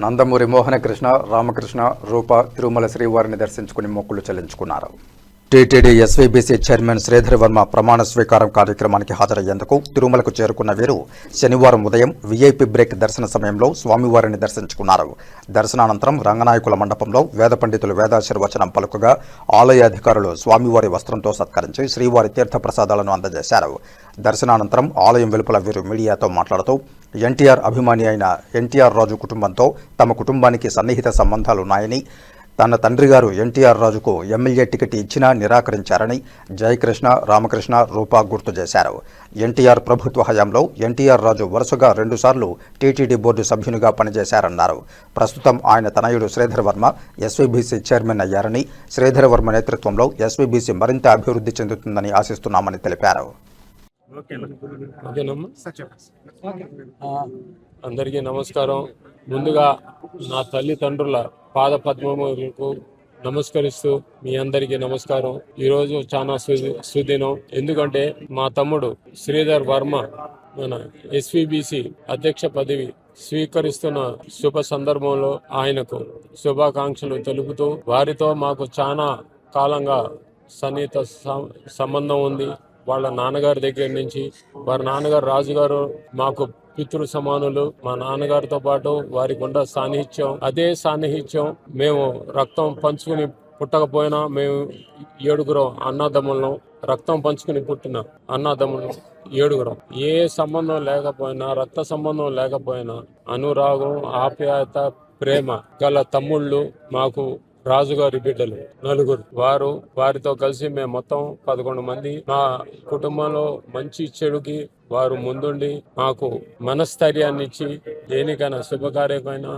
నందమూరి మోహనకృష్ణ, రామకృష్ణ, రూప తిరుమల శ్రీవారిని దర్శించుకుని మొక్కులు చెల్లించుకున్నారు. TTD SVBC chairman Sridhar Varma ప్రమాణ స్వీకారం కార్యక్రమానికి హాజరయ్యేందుకు తిరుమలకు చేరుకున్న వీరు శనివారం ఉదయం వీఐపీ బ్రేక్ దర్శన సమయంలో స్వామివారిని దర్శించుకున్నారు. దర్శనానంతరం రంగనాయకుల మండపంలో వేద పండితులు వేదాశీర్వచనం పలుకగా ఆలయ అధికారులు స్వామివారి వస్త్రంతో సత్కరించి శ్రీవారి తీర్థప్రసాదాలను అందజేశారు. దర్శనానంతరం ఆలయం వెలుపల వీరు మీడియాతో మాట్లాడుతూ ఎన్టీఆర్ అభిమాని అయిన ఎన్టీఆర్ రాజు కుటుంబంతో తమ కుటుంబానికి సన్నిహిత సంబంధాలున్నాయని, తన తండ్రి గారు ఎన్టీఆర్ రాజుకు ఎమ్మెల్యే టికెట్ ఇచ్చినా నిరాకరించారని జయకృష్ణ, రామకృష్ణ, రూప గుర్తు చేశారు. ఎన్టీఆర్ ప్రభుత్వ హయాంలో ఎన్టీఆర్ రాజు వరుసగా 2 సార్లు టీటీడీ బోర్డు సభ్యునిగా పనిచేశారన్నారు. ప్రస్తుతం ఆయన తనయుడు శ్రీధర్ వర్మ ఎస్వీబీసీ చైర్మన్ అయ్యారని, శ్రీధర్ వర్మ నేతృత్వంలో ఎస్వీబీసీ మరింత అభివృద్ధి చెందుతుందని ఆశిస్తున్నామని తెలిపారు. అందరికీ నమస్కారం. ముందుగా నా తల్లిదండ్రుల పాద పద్మములకు నమస్కరిస్తూ మీ అందరికీ నమస్కారం. ఈరోజు చాలా సుదినం. ఎందుకంటే మా తమ్ముడు శ్రీధర్ వర్మ మన ఎస్వీబీసీ అధ్యక్ష పదవి స్వీకరిస్తున్న శుభ సందర్భంలో ఆయనకు శుభాకాంక్షలు తెలుపుతూ, వారితో మాకు చాలా కాలంగా సన్నిహిత సంబంధం ఉంది. వాళ్ళ నాన్నగారి దగ్గర నుంచి, వారి నాన్నగారు రాజుగారు మాకు పితృ సమానులు. మా నాన్నగారితో పాటు వారికి ఉన్న సాన్నిహిత్యం, అదే సాన్నిహిత్యం మేము రక్తం పంచుకుని పుట్టకపోయినా మేము 7 అన్నదమ్ములను, రక్తం పంచుకుని పుట్టిన అన్నదమ్ములు 7. ఏ సంబంధం లేకపోయినా, రక్త సంబంధం లేకపోయినా అనురాగం, ఆప్యాయత, ప్రేమ గల తమ్ముళ్ళు మాకు రాజుగారి బిడ్డలు 4. వారితో కలిసి మేము మొత్తం 11 మంది. మా కుటుంబంలో మంచి చెడుకి వారు ముందుండి మాకు మనస్థైర్యాన్ని ఇచ్చి, దేనికైనా శుభకార్యమైనా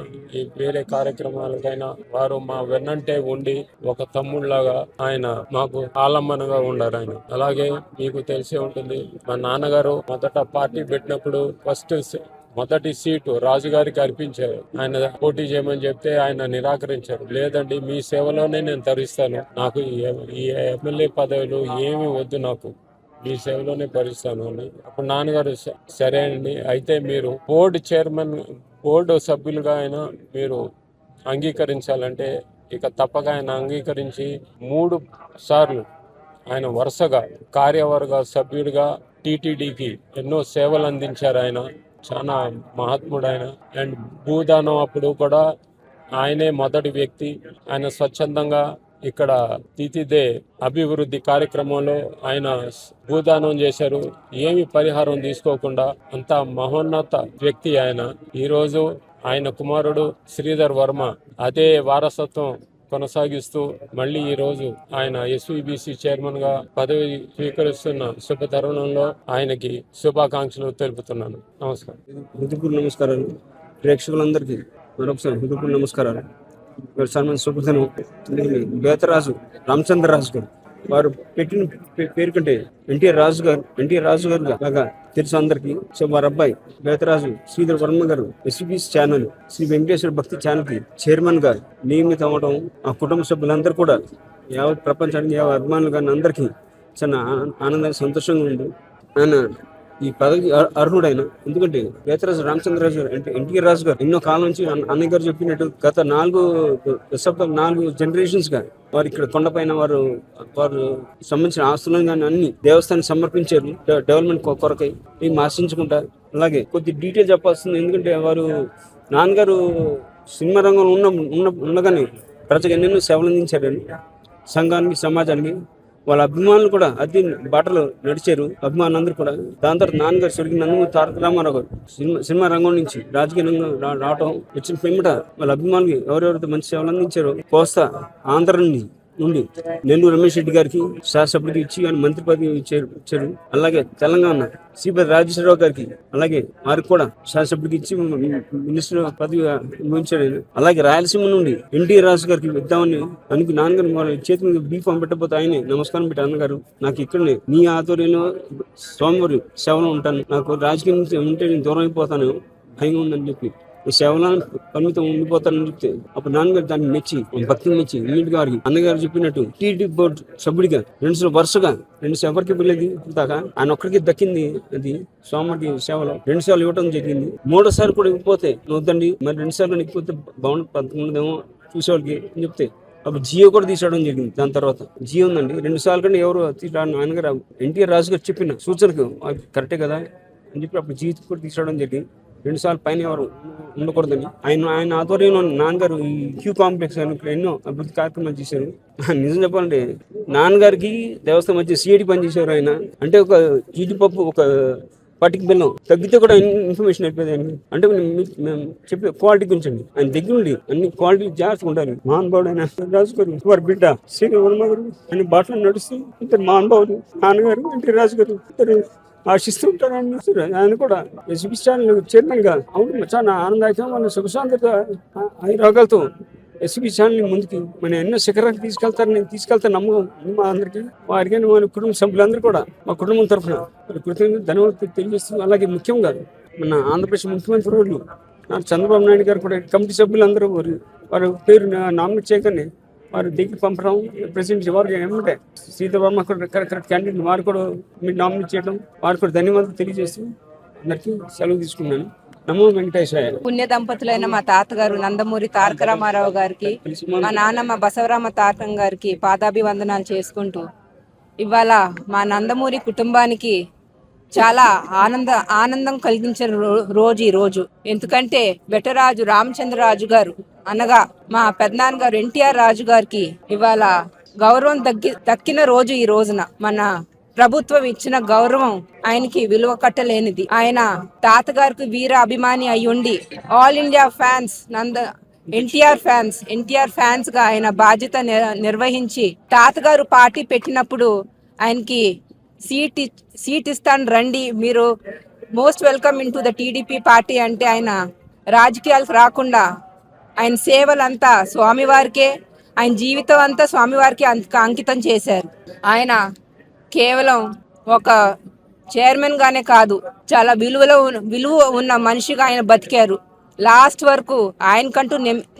వేరే కార్యక్రమాలకైనా వారు మా వెన్నంటే ఉండి ఒక తమ్ముళ్లాగా ఆయన మాకు ఆలంబనగా ఉండారు ఆయన. అలాగే మీకు తెలిసే ఉంటుంది, మా నాన్నగారు మొదట పార్టీ పెట్టినప్పుడు మొదటి సీటు రాజుగారికి అర్పించారు. ఆయన పోటీ చేయమని చెప్తే ఆయన నిరాకరించారు. లేదండి, మీ సేవలోనే నేను తరిస్తాను, నాకు ఈ ఎమ్మెల్యే పదవులు ఏమి వద్దు, నాకు మీ సేవలోనే భరిస్తాను అని. అప్పుడు నాన్నగారు సరే అండి, అయితే మీరు బోర్డు సభ్యులుగా అయినా మీరు అంగీకరించాలంటే ఇక తప్పక ఆయన అంగీకరించి 3 సార్లు ఆయన వరుసగా కార్యవర్గ సభ్యుడిగా టీటీడీకి ఎన్నో సేవలు అందించారు. ఆయన చాలా మహాత్ముడు ఆయన. అండ్ భూదానం అప్పుడు కూడా ఆయనే మొదటి వ్యక్తి. ఆయన స్వచ్ఛందంగా ఇక్కడ తీతిదే అభివృద్ధి కార్యక్రమంలో ఆయన భూదానం చేశారు, ఏమి పరిహారం తీసుకోకుండా. అంత మహోన్నత వ్యక్తి ఆయన. ఈరోజు ఆయన కుమారుడు శ్రీధర్ వర్మ అదే వారసత్వం కొనసాగిస్తూ మళ్ళీ ఈరోజు ఆయన ఎస్వీబీసీ చైర్మన్ గా పదవి స్వీకరిస్తున్న శుభ తరుణంలో ఆయనకి శుభాకాంక్షలు తెలుపుతున్నాను. నమస్కారం. హృదయపూర్వక నమస్కారాలు ప్రేక్షకులందరికీ మరొకసారి హృదయపూర్వక నమస్కారాలు. శుభదినం. బేతరాజు రామచంద్రరాజు గారు వారు పెట్టిన పేరు కంటే ఎన్టీఆర్ రాజు గారు లాగా తెలుసు అందరికీ. సో వారి అబ్బాయి బేతరాజు శ్రీధర్ వర్మ గారు ఎస్వీబీసీ ఛానల్, శ్రీ వెంకటేశ్వర భక్తి ఛానల్ కి చైర్మన్ గా నియమితం అవడం, ఆ కుటుంబ సభ్యులందరూ కూడా యావత్ ప్రపంచానికి అభిమానులు కానీ అందరికీ చాలా ఆనందంగా సంతోషంగా ఉంది. ఆయన ఈ పదవి అర్హుడైన. ఎందుకంటే బేతరాజు రామచంద్రరాజు గారు అంటే ఎన్టీఆర్ రాజు గారు ఎన్నో కాలం నుంచి అన్నయ్య గారు చెప్పినట్టు గత 4 జనరేషన్స్ గా వారు ఇక్కడ కొండపైన వారు సంబంధించిన ఆస్తులను కానీ అన్ని దేవస్థానం సమర్పించారు డెవలప్మెంట్ కొరకై. ఏం ఆశించుకుంటా. అలాగే కొద్ది డీటెయిల్ చెప్పాల్సింది, ఎందుకంటే వారు నాన్నగారు సినిమా రంగంలో ఉండగానే ప్రజలకు ఎన్నెన్నో సేవలు అందించారని, సంఘానికి, సమాజానికి. వాళ్ళ అభిమానులు కూడా అదే బాటలో నడిచారు అభిమానులందరూ కూడా. దాని తర్వాత నాన్నగారు స్వర్గీయ నందమూరి తారక రామారావు గారు సినిమా రంగం నుంచి రాజకీయ రంగం రావడం వచ్చిన పిమ్మట వాళ్ళ అభిమానులు ఎవరెవరైతే మంచి సేవలు అందించారో, కోస్తా ఆంధ్ర నుండి నెల్లూరు రమేష్ రెడ్డి గారికి శాసనసభ్యుడికి ఇచ్చి ఆయన మంత్రి పదవి ఇచ్చారు. అలాగే తెలంగాణ శ్రీపతి రాజేశ్వరరావు గారికి అలాగే వారికి కూడా శాసనసభ్యుడికి ఇచ్చి మినిస్టర్ పదవి ఇచ్చాడు. అలాగే రాయలసీమ నుండి ఎన్టీఆర్ రాజు గారికి ఇద్దామని అనుకు నాన్నగారు వాళ్ళ చేతి మీద బీఫామ్ పెట్టకపోతే ఆయనే నమస్కారం పెట్టి, అన్నగారు నాకు ఇక్కడనే నీ ఆధ్వర్యంలో స్వామివారి సేవలో ఉంటాను, నాకు రాజకీయం నుంచి ఉంటే నేను దూరం అయిపోతాను, భయంగా ఉందని చెప్పి ఈ సేవలో పరిమితం ఉండిపోతారని చెప్తే అప్పుడు నాన్నగారు దాన్ని మెచ్చి భక్తిని మెచ్చి ఇమీడియట్ గారికి అన్నగారు చెప్పినట్టు టీటీ బోర్డు సభ్యుడిగా వరుసగా ఎవరికి ఇవ్వలేదు ఇప్పుడు దాకా ఆయన ఒక్కరికి దక్కింది అది స్వామికి సేవలో 2 సార్లు ఇవ్వడం జరిగింది. 3వ సారి కూడా ఇవ్వకపోతే వద్దండి మరి 2 సార్లు ఇవ్వకపోతే బాగుండదేమో చూసేవాళ్ళకి అని చెప్తే అప్పుడు జియో కూడా తీసుకోవడం జరిగింది. దాని తర్వాత జియో ఉందండి 2 సార్లు కంటే ఎవరు నాన్నగారు ఎన్టీఆర్ రాజు గారు చెప్పిన సూచనకు కరెక్టే కదా అని చెప్పి అప్పుడు జియో కూడా తీసుకోవడం జరిగింది. 2 సార్లు పైన ఎవరు ఉండకూడదని ఆయన ఆధ్వర్యంలో నాన్నగారు ఈ క్యూ కాంప్లెక్స్ అని ఇక్కడ ఎన్నో అభివృద్ధి కార్యక్రమాలు చేశారు. నిజం చెప్పాలంటే నాన్నగారికి దేవస్థానం మధ్య సిఐడి పనిచేశారు ఆయన. అంటే ఒక జీడిపప్పు ఒక వాటికి బెల్లం తగ్గితే కూడా ఇన్ఫర్మేషన్ అయిపోయింది. అంటే మేము చెప్పే క్వాలిటీ గురించి అండి ఆయన దగ్గర ఉండి అన్ని క్వాలిటీ జాగ్రత్తగా ఉండాలి. మహానుభావుడు ఆయన రాజు గారు వారి బిడ్డ శ్రీధర్ వర్మ గారు ఆయన బాటలో నడుస్తూ ఇద్దరు మహానుభావులు నాన్నగారు ఎన్టీ రాజు గారు ఇద్దరు ఆశిస్తూ ఉంటారు. ఆయన కూడా ఎస్బీ ఛానల్ చైర్మన్ గా అవును చాలా ఆనందదాయకం వాళ్ళ సుఖశాంతత రోగాలతో ఎస్బీ ఛానల్ ముందుకి మన ఎన్నో శిఖరాలకు తీసుకెళ్తాను నమ్మకం మా అందరికీ. వారికి మన కుటుంబ సభ్యులందరూ కూడా మా కుటుంబం తరఫున కృతజ్ఞతలు ధన్యవాదాలు తెలియజేస్తున్నాం. అలాగే ముఖ్యంగా మన ఆంధ్రప్రదేశ్ ముఖ్యమంత్రి వర్యులు చంద్రబాబు నాయుడు గారు కూడా కమిటీ సభ్యులందరూ వారి పేరు నామినేట్ చేయగానే వారు దగ్గర పంపడం ప్రెసిడెంట్ వారు ఏమంటే శ్రీధర్ వర్మ కరెక్ట్ క్యాండిడేట్ వారు కూడా మీరు నామినేట్ చేయడం వారు కూడా ధన్యవాదాలు తెలియజేస్తూ అందరికీ సెలవు తీసుకున్నాను. నమో వెంకటేశాయ. పుణ్య దంపతులైన మా తాతగారు నందమూరి తారక రామారావు గారికి, మా నాన్నమ్మ బసవరామ తారకం గారికి పాదాభివందనాలు చేసుకుంటూ ఇవాళ మా నందమూరి కుటుంబానికి చాలా ఆనందం కలిగించిన రోజు ఈ రోజు. ఎందుకంటే బెటరాజు రామచంద్రరాజు గారు అనగా మా పెద్దనాన్నగారు ఎన్టీఆర్ రాజు గారికి ఇవాళ గౌరవం దక్కిన రోజు ఈ రోజున. మన ప్రభుత్వం ఇచ్చిన గౌరవం ఆయనకి విలువ కట్టలేనిది. ఆయన తాతగారికి వీర అభిమాని అయ్యుండి all India fans NTR fans గా ఆయన బాధ్యత నిర్వహించి తాతగారు పార్టీ పెట్టినప్పుడు ఆయనకి సీట్ ఇస్తాను రండి మీరు most welcome in to the TDP party అంటే ఆయన రాజకీయాలకు రాకుండా ఆయన సేవలంతా స్వామివారికే, ఆయన జీవితం అంతా స్వామివారికి అంకితం చేశారు. ఆయన కేవలం ఒక చైర్మన్ గానే కాదు చాలా విలువ ఉన్న మనిషిగా ఆయన బతికారు. లాస్ట్ వరకు ఆయనకంటూ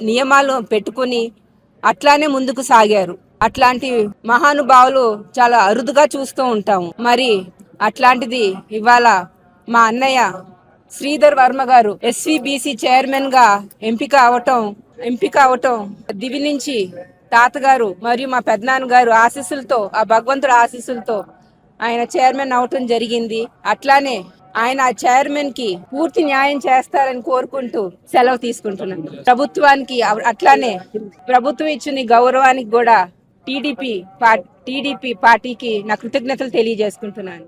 నియమాలు పెట్టుకుని అట్లానే ముందుకు సాగారు. అట్లాంటి మహానుభావులు చాలా అరుదుగా చూస్తూ ఉంటాము. మరి అట్లాంటిది ఇవాళ మా అన్నయ్య శ్రీధర్ వర్మ గారు ఎస్వీబీసీ చైర్మన్ గా ఎంపిక అవటం దివి నుంచి తాతగారు మరియు మా పెద్దనాన్న గారు ఆశీస్సులతో, ఆ భగవంతుడి ఆశీస్సులతో ఆయన చైర్మన్ అవటం జరిగింది. అట్లానే ఆయన ఆ చైర్మన్ కి పూర్తి న్యాయం చేస్తారని కోరుకుంటూ సెలవు తీసుకుంటున్నాను. ప్రభుత్వానికి అట్లానే ప్రభుత్వం ఇచ్చిన గౌరవానికి కూడా టీడీపీ పార్టీకి నా కృతజ్ఞతలు తెలియజేసుకుంటున్నాను.